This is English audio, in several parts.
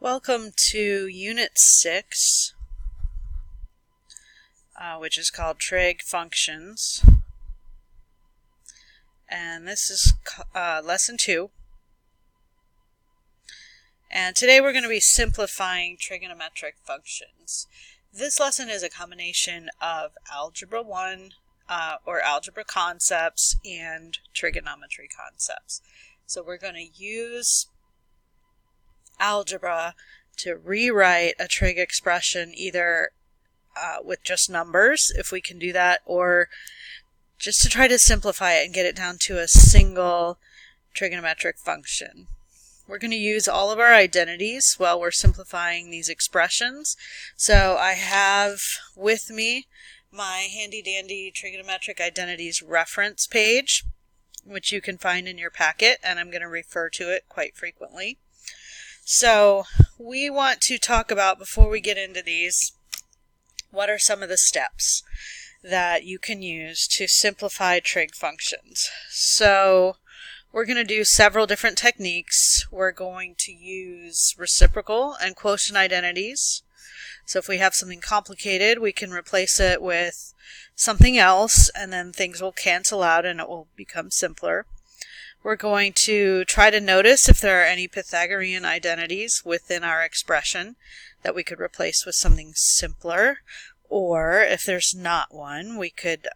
Welcome to Unit 6, which is called Trig Functions. And this is Lesson 2. And today we're going to be simplifying trigonometric functions. This lesson is a combination of Algebra 1, or algebra concepts, and trigonometry concepts. So we're going to use algebra to rewrite a trig expression either with just numbers, if we can do that, or just to try to simplify it and get it down to a single trigonometric function. We're going to use all of our identities while we're simplifying these expressions. So I have with me my handy-dandy trigonometric identities reference page, which you can find in your packet, and I'm going to refer to it quite frequently. So we want to talk about, before we get into these, what are some of the steps that you can use to simplify trig functions. So we're going to do several different techniques. We're going to use reciprocal and quotient identities. So if we have something complicated, we can replace it with something else, and then things will cancel out and it will become simpler. We're going to try to notice if there are any Pythagorean identities within our expression that we could replace with something simpler, or if there's not one, we could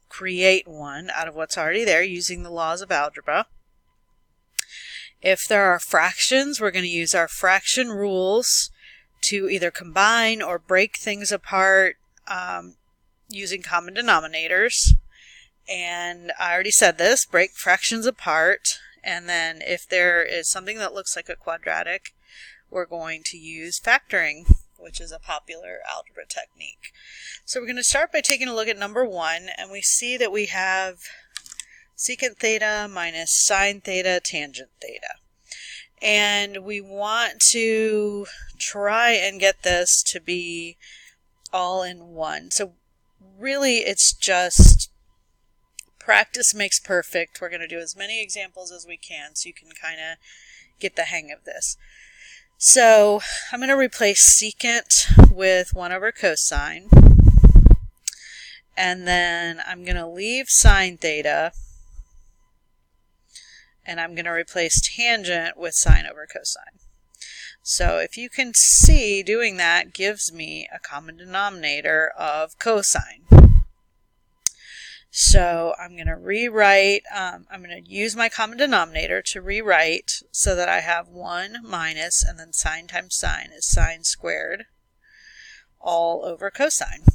create one out of what's already there using the laws of algebra. If there are fractions, we're going to use our fraction rules to either combine or break things apart using common denominators. And I already said this, break fractions apart, and then if there is something that looks like a quadratic, we're going to use factoring, which is a popular algebra technique. So we're going to start by taking a look at number 1, and we see that we have secant theta minus sine theta tangent theta. And we want to try and get this to be all in one. So really it's just practice makes perfect. We're going to do as many examples as we can so you can kind of get the hang of this. So I'm going to replace secant with 1 over cosine. And then I'm going to leave sine theta. And I'm going to replace tangent with sine over cosine. So if you can see, doing that gives me a common denominator of cosine. So I'm going to rewrite, I'm going to use my common denominator to rewrite so that I have 1 minus, and then sine times sine is sine squared, all over cosine.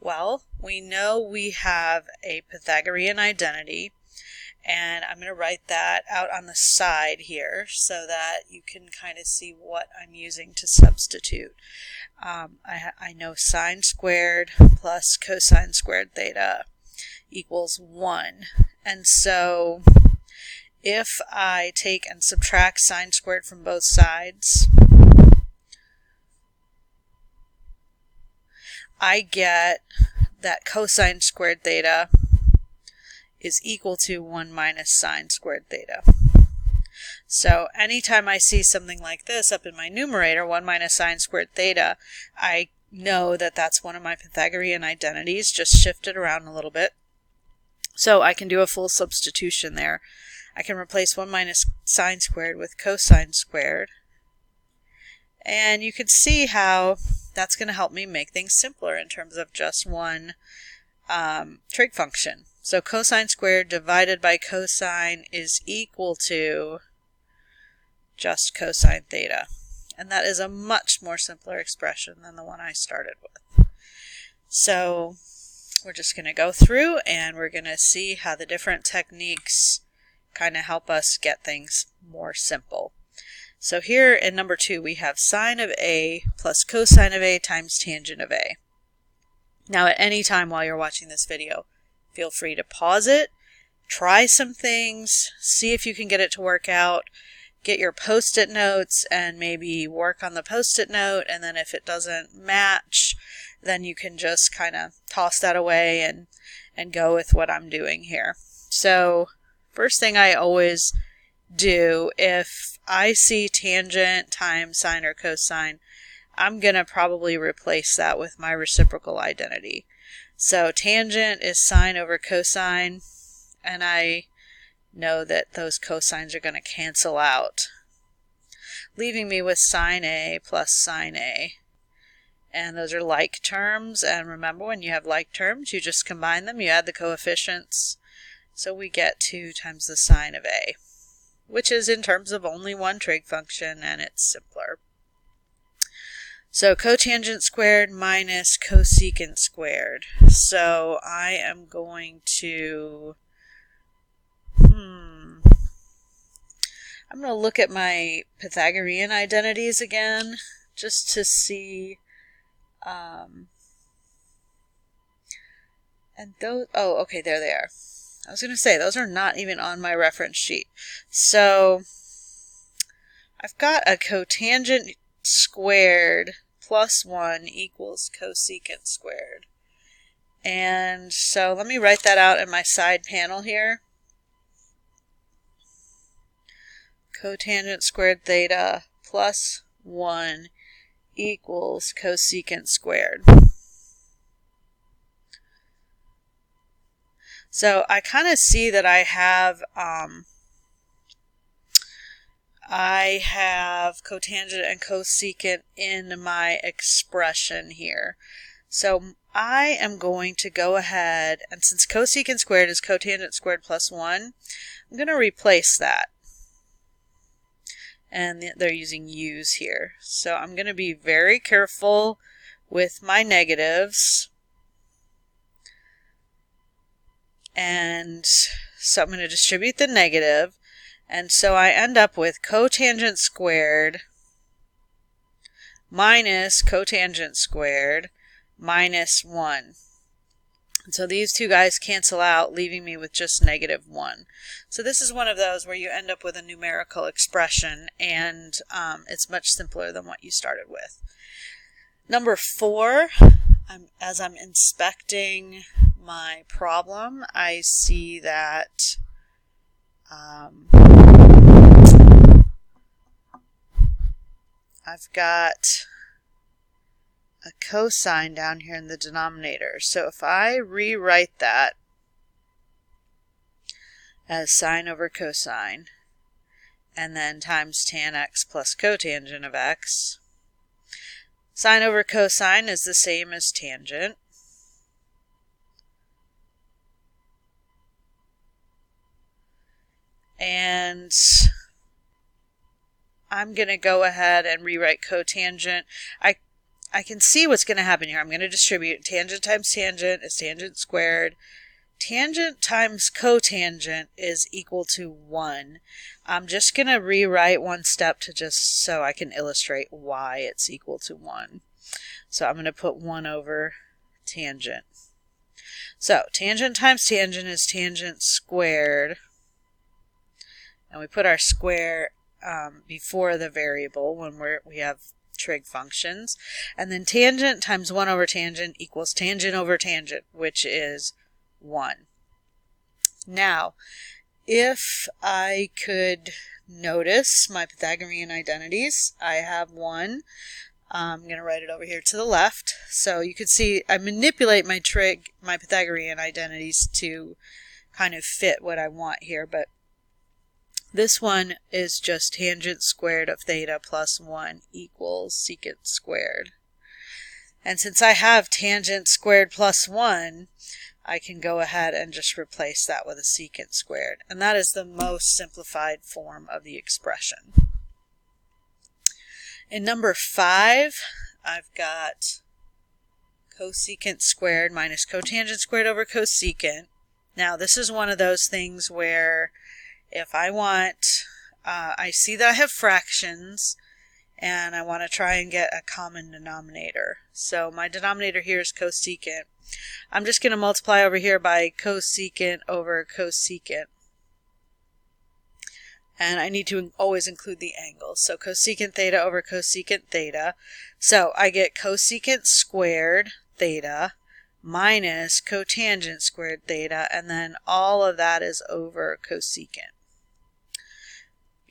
Well, we know we have a Pythagorean identity, and I'm going to write that out on the side here so that you can kind of see what I'm using to substitute. I know sine squared plus cosine squared theta equals 1. And so if I take and subtract sine squared from both sides, I get that cosine squared theta is equal to 1 minus sine squared theta. So anytime I see something like this up in my numerator, 1 minus sine squared theta, I know that that's one of my Pythagorean identities, just shifted around a little bit. So I can do a full substitution there. I can replace 1 minus sine squared with cosine squared. And you can see how that's going to help me make things simpler in terms of just one trig function. So cosine squared divided by cosine is equal to just cosine theta. And that is a much more simpler expression than the one I started with. So we're just going to go through and we're going to see how the different techniques kind of help us get things more simple. So here in number 2 we have sine of A plus cosine of A times tangent of A. Now at any time while you're watching this video, feel free to pause it, try some things, see if you can get it to work out. Get your post-it notes and maybe work on the post-it note, and then if it doesn't match, then you can just kind of toss that away and go with what I'm doing here. So first thing I always do if I see tangent times sine or cosine, I'm going to probably replace that with my reciprocal identity. So tangent is sine over cosine, and I know that those cosines are going to cancel out, leaving me with sine A plus sine A. And those are like terms, and remember, when you have like terms, you just combine them, you add the coefficients, so we get 2 times the sine of A, which is in terms of only one trig function, and it's simpler. So cotangent squared minus cosecant squared. So I am going to I'm going to look at my Pythagorean identities again, just to see, and those, oh, okay, there they are. I was going to say, those are not even on my reference sheet. So I've got a cotangent squared plus 1 equals cosecant squared. And so let me write that out in my side panel here. Cotangent squared theta plus 1 equals cosecant squared. So I kind of see that I have cotangent and cosecant in my expression here. So I am going to go ahead, and since cosecant squared is cotangent squared plus 1, I'm going to replace that. And they're using u's here. So I'm going to be very careful with my negatives. And so I'm going to distribute the negative. And so I end up with cotangent squared minus cotangent squared minus 1. And so these two guys cancel out, leaving me with just negative 1. So this is one of those where you end up with a numerical expression, and it's much simpler than what you started with. Number 4, as I'm inspecting my problem, I see that I've got a cosine down here in the denominator. So if I rewrite that as sine over cosine, and then times tan x plus cotangent of x, sine over cosine is the same as tangent. And I'm going to go ahead and rewrite cotangent. I can see what's going to happen here. I'm going to distribute tangent times tangent is tangent squared. Tangent times cotangent is equal to 1. I'm just going to rewrite one step to just so I can illustrate why it's equal to 1. So I'm going to put 1 over tangent. So tangent times tangent is tangent squared. And we put our square before the variable when we have trig functions. And then tangent times 1 over tangent equals tangent over tangent, which is 1. Now, if I could notice my Pythagorean identities, I have one. I'm going to write it over here to the left. So you can see I manipulate my Pythagorean identities to kind of fit what I want here, but this one is just tangent squared of theta plus 1 equals secant squared. And since I have tangent squared plus 1, I can go ahead and just replace that with a secant squared. And that is the most simplified form of the expression. In number 5, I've got cosecant squared minus cotangent squared over cosecant. Now this is one of those things where if I want, I see that I have fractions and I want to try and get a common denominator. So my denominator here is cosecant. I'm just going to multiply over here by cosecant over cosecant. And I need to always include the angles. So cosecant theta over cosecant theta. So I get cosecant squared theta minus cotangent squared theta, and then all of that is over cosecant.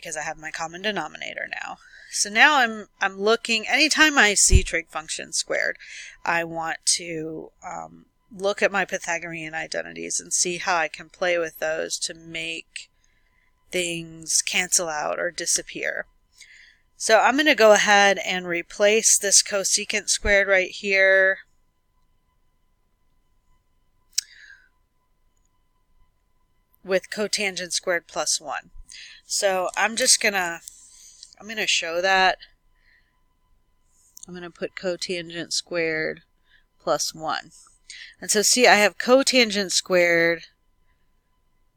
because I have my common denominator now. So now I'm looking, anytime I see trig function squared, I want to look at my Pythagorean identities and see how I can play with those to make things cancel out or disappear. So I'm going to go ahead and replace this cosecant squared right here with cotangent squared plus 1. So I'm going to show that. I'm going to put cotangent squared plus 1. And so see, I have cotangent squared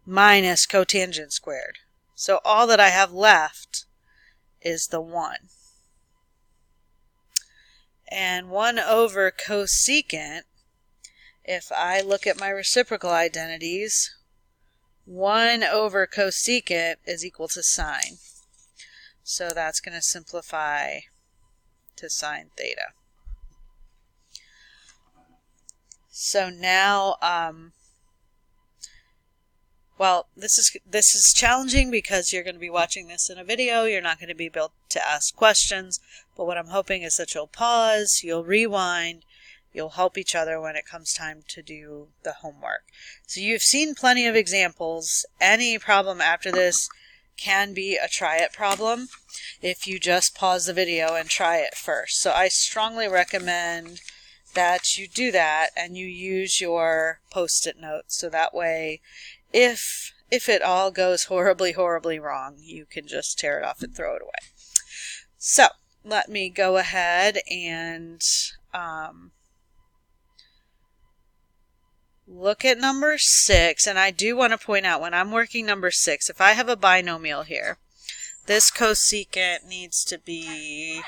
minus cotangent squared. So all that I have left is the 1. And 1 over cosecant, if I look at my reciprocal identities, 1 over cosecant is equal to sine. So that's going to simplify to sine theta. So now, well, this is challenging because you're going to be watching this in a video. You're not going to be able to ask questions. But what I'm hoping is that you'll pause, you'll rewind, you'll help each other when it comes time to do the homework. So you've seen plenty of examples. Any problem after this can be a try it problem if you just pause the video and try it first. So I strongly recommend that you do that and you use your post-it notes, so that way if it all goes horribly wrong, you can just tear it off and throw it away. So let me go ahead and look at number 6, and I do want to point out when I'm working number 6, if I have a binomial here, this cosecant needs to be...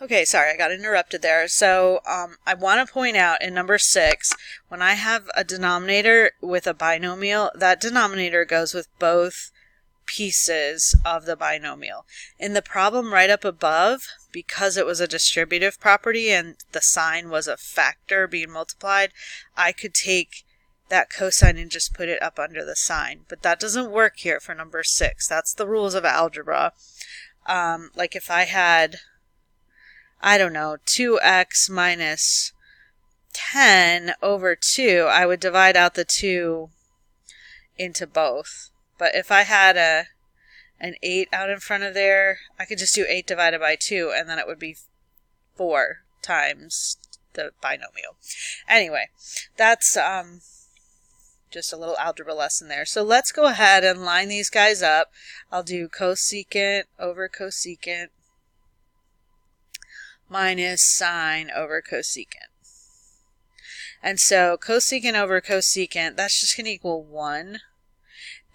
Okay, sorry, I got interrupted there. So I want to point out in number 6, when I have a denominator with a binomial, that denominator goes with both pieces of the binomial. In the problem right up above, because it was a distributive property and the sign was a factor being multiplied, I could take that cosine and just put it up under the sign. But that doesn't work here for number 6. That's the rules of algebra. Like if I had, I don't know, 2x minus 10 over 2, I would divide out the 2 into both. But if I had an 8 out in front of there, I could just do 8 divided by 2, and then it would be 4 times the binomial. Anyway, that's just a little algebra lesson there. So let's go ahead and line these guys up. I'll do cosecant over cosecant minus sine over cosecant. And so cosecant over cosecant, that's just going to equal 1.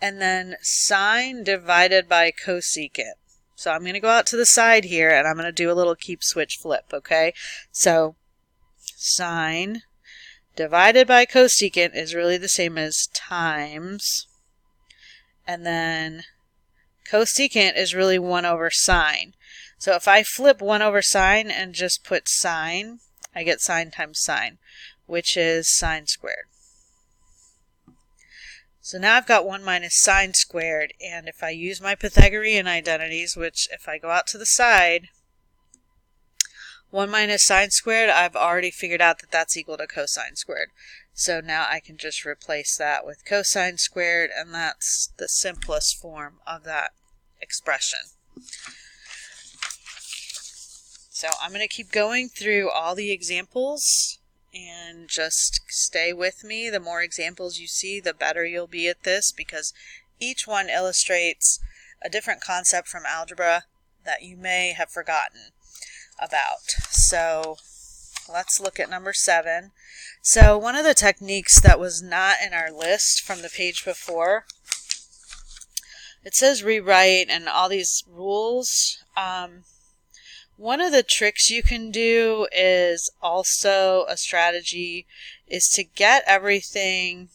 And then sine divided by cosecant. So I'm going to go out to the side here and I'm going to do a little keep switch flip, okay? So sine divided by cosecant is really the same as times. And then cosecant is really 1 over sine. So if I flip 1 over sine and just put sine, I get sine times sine, which is sine squared. So now I've got 1 minus sine squared, and if I use my Pythagorean identities, which if I go out to the side, 1 minus sine squared, I've already figured out that that's equal to cosine squared. So now I can just replace that with cosine squared, and that's the simplest form of that expression. So I'm going to keep going through all the examples and just stay with me. The more examples you see, the better you'll be at this, because each one illustrates a different concept from algebra that you may have forgotten about. So let's look at number 7. So one of the techniques that was not in our list from the page before, it says rewrite and all these rules. One of the tricks you can do is also a strategy is to get everything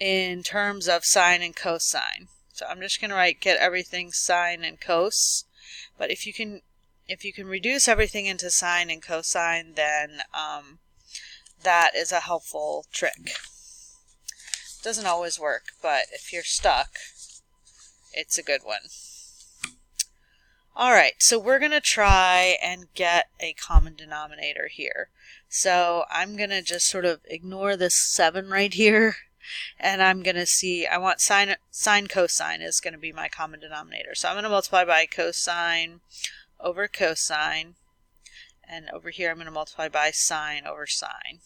in terms of sine and cosine. So I'm just going to write get everything sine and cos. But if you can reduce everything into sine and cosine, then that is a helpful trick. Doesn't always work, but if you're stuck, it's a good one. Alright, so we're going to try and get a common denominator here. So I'm going to just sort of ignore this 7 right here, and I'm going to see, I want sine cosine is going to be my common denominator. So I'm going to multiply by cosine over cosine, and over here I'm going to multiply by sine over sine.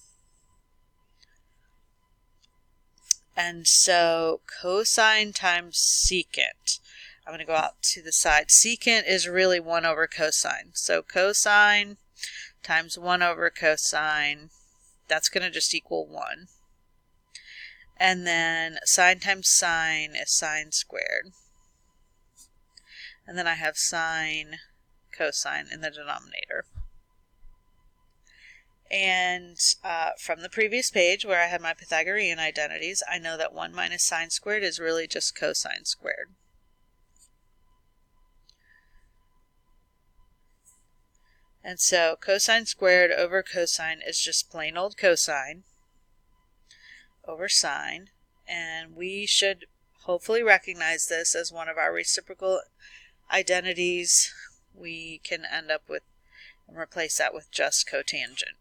And so cosine times secant. I'm going to go out to the side. Secant is really 1 over cosine. So cosine times 1 over cosine, that's going to just equal 1. And then sine times sine is sine squared. And then I have sine cosine in the denominator. And from the previous page where I had my Pythagorean identities, I know that 1 minus sine squared is really just cosine squared. And so cosine squared over cosine is just plain old cosine over sine. And we should hopefully recognize this as one of our reciprocal identities. We can end up with and replace that with just cotangent.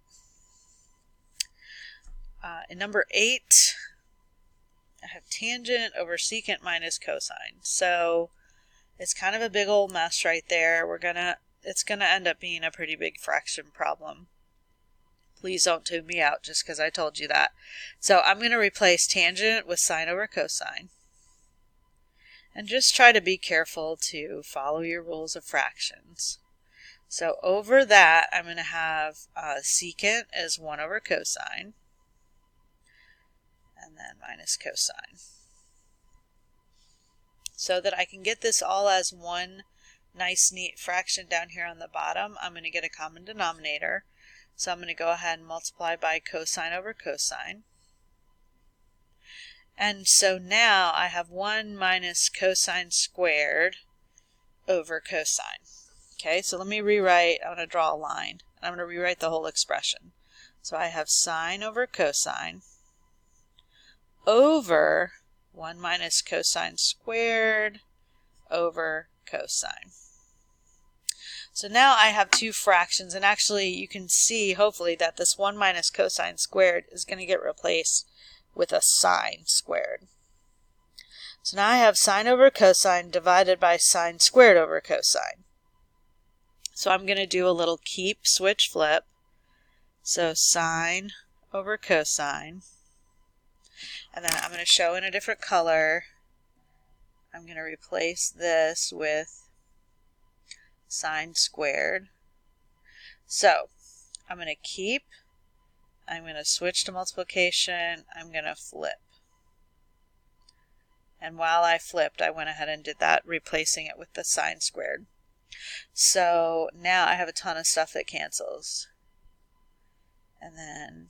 In number 8, I have tangent over secant minus cosine. So it's kind of a big old mess right there. It's gonna end up being a pretty big fraction problem. Please don't tune me out just because I told you that. So I'm going to replace tangent with sine over cosine. And just try to be careful to follow your rules of fractions. So over that, I'm going to have secant as 1 over cosine. And then minus cosine. So that I can get this all as one nice neat fraction down here on the bottom, I'm going to get a common denominator. So I'm going to go ahead and multiply by cosine over cosine. And so now I have 1 minus cosine squared over cosine. Okay, so let me rewrite. I'm going to draw a line. I'm going to rewrite the whole expression. So I have sine over cosine over 1 minus cosine squared over cosine. So now I have two fractions, and actually you can see hopefully that this 1 minus cosine squared is going to get replaced with a sine squared. So now I have sine over cosine divided by sine squared over cosine. So I'm going to do a little keep, switch, flip. So sine over cosine. And then I'm going to show in a different color. I'm going to replace this with sine squared. So I'm going to keep, I'm going to switch to multiplication, I'm going to flip. And while I flipped, I went ahead and did that, replacing it with the sine squared. So now I have a ton of stuff that cancels. And then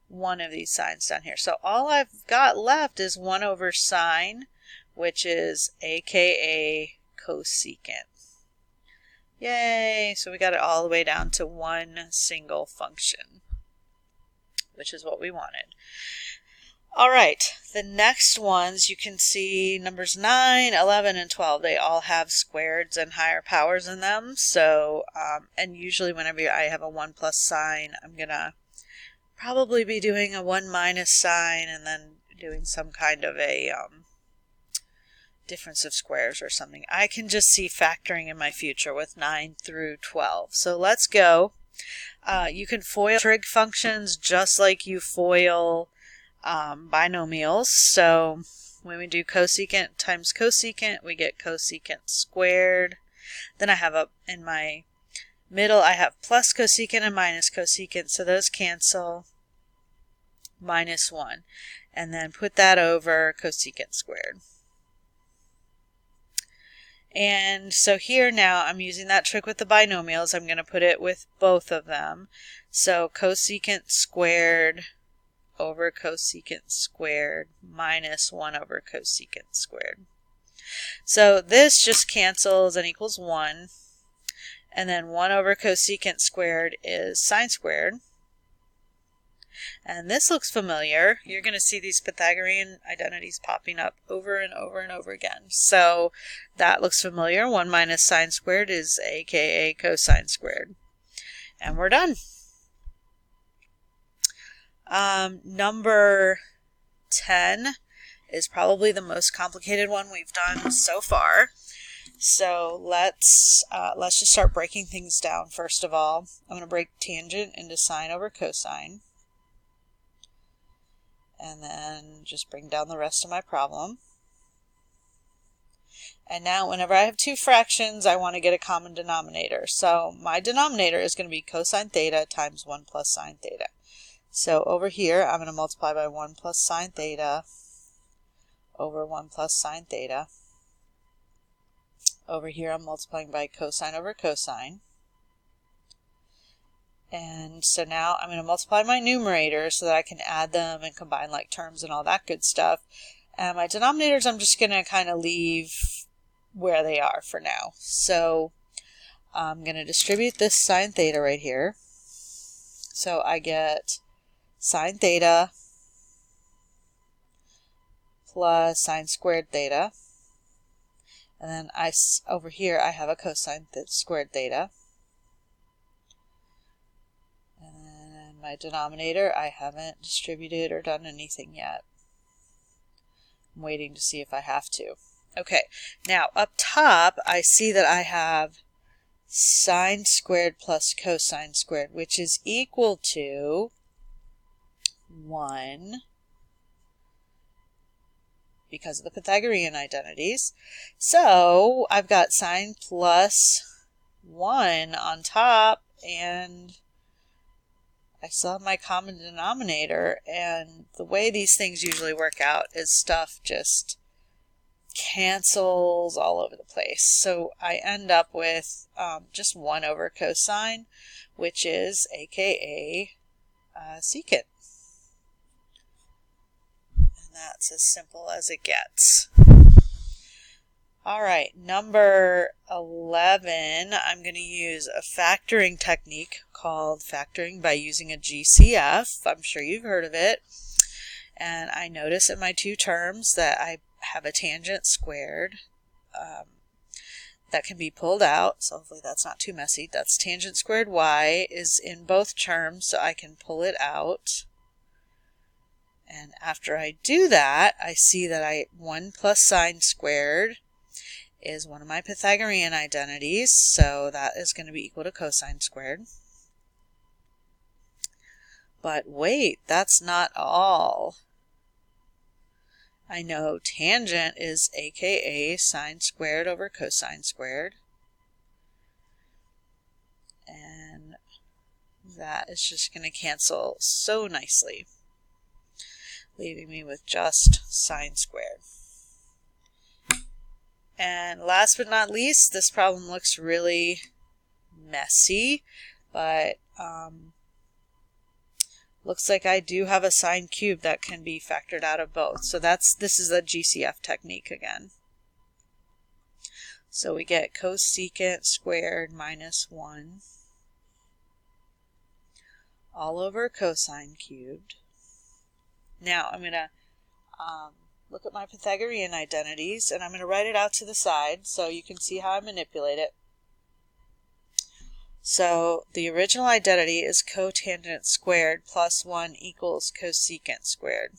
one of these signs down here. So all I've got left is 1 over sine, which is aka cosecant. Yay! So we got it all the way down to one single function, which is what we wanted. Alright, the next ones you can see numbers 9, 11, and 12. They all have squareds and higher powers in them. So, and usually whenever I have a 1 plus sign, I'm going to probably be doing a 1 minus sign and then doing some kind of a difference of squares or something. I can just see factoring in my future with 9 through 12. So let's go. You can FOIL trig functions just like you FOIL binomials. So when we do cosecant times cosecant, we get cosecant squared. Then I have in my middle, I have plus cosecant and minus cosecant, so those cancel. Minus 1. And then put that over cosecant squared. And so here now I'm using that trick with the binomials. I'm going to put it with both of them. So cosecant squared over cosecant squared minus 1 over cosecant squared. So this just cancels and equals 1. And then 1 over cosecant squared is sine squared. And this looks familiar. You're going to see these Pythagorean identities popping up over and over and over again. So that looks familiar. 1 minus sine squared is aka cosine squared. And we're done. Number 10 is probably the most complicated one we've done so far. So let's just start breaking things down. First of all, I'm going to break tangent into sine over cosine. And then just bring down the rest of my problem. And now whenever I have two fractions, I want to get a common denominator. So my denominator is going to be cosine theta times 1 plus sine theta. So over here, I'm going to multiply by 1 plus sine theta over 1 plus sine theta. Over here, I'm multiplying by cosine over cosine. And so now I'm going to multiply my numerator so that I can add them and combine like terms and all that good stuff. And my denominators, I'm just going to kind of leave where they are for now. So I'm going to distribute this sine theta right here. So I get sine theta plus sine squared theta. And then over here I have a cosine squared theta. And then my denominator, I haven't distributed or done anything yet. I'm waiting to see if I have to. Okay, now up top I see that I have sine squared plus cosine squared, which is equal to 1 because of the Pythagorean identities. So I've got sine plus 1 on top, and I still have my common denominator. And the way these things usually work out is stuff just cancels all over the place. So I end up with just 1 over cosine, which is aka secant. That's as simple as it gets. Alright, number 11, I'm going to use a factoring technique called factoring by using a GCF. I'm sure you've heard of it. And I notice in my two terms that I have a tangent squared that can be pulled out. So hopefully that's not too messy. That's tangent squared y is in both terms, so I can pull it out. And after I do that, I see that 1 plus sine squared is one of my Pythagorean identities, so that is going to be equal to cosine squared. But wait, that's not all. I know tangent is aka sine squared over cosine squared. And that is just going to cancel so nicely, leaving me with just sine squared. And last but not least, this problem looks really messy, but looks like I do have a sine cubed that can be factored out of both. So this is a GCF technique again. So we get cosecant squared minus 1 all over cosine cubed. Now I'm going to look at my Pythagorean identities, and I'm going to write it out to the side so you can see how I manipulate it. So the original identity is cotangent squared plus 1 equals cosecant squared.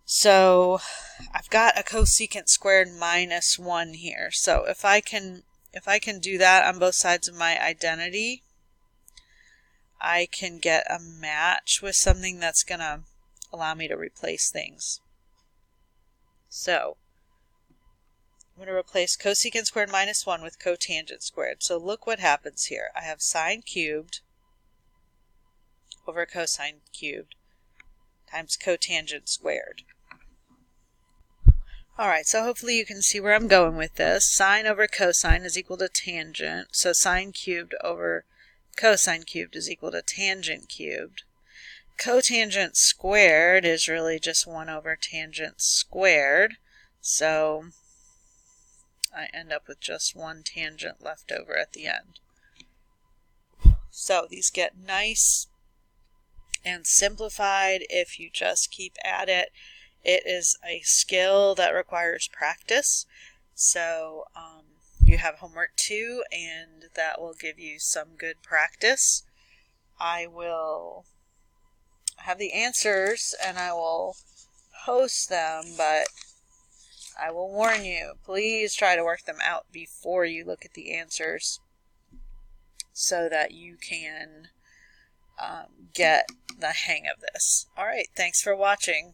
So I've got a cosecant squared minus 1 here. So if I can do that on both sides of my identity, I can get a match with something that's going to allow me to replace things. So I'm going to replace cosecant squared minus 1 with cotangent squared. So look what happens here. I have sine cubed over cosine cubed times cotangent squared. Alright, so hopefully you can see where I'm going with this. Sine over cosine is equal to tangent. So sine cubed over cosine cubed is equal to tangent cubed. Cotangent squared is really just 1 over tangent squared. So I end up with just 1 tangent left over at the end. So these get nice and simplified if you just keep at it. It is a skill that requires practice. So you have homework 2, and that will give you some good practice. I will have the answers and I will post them, but I will warn you, please try to work them out before you look at the answers so that you can get the hang of this. All right, thanks for watching.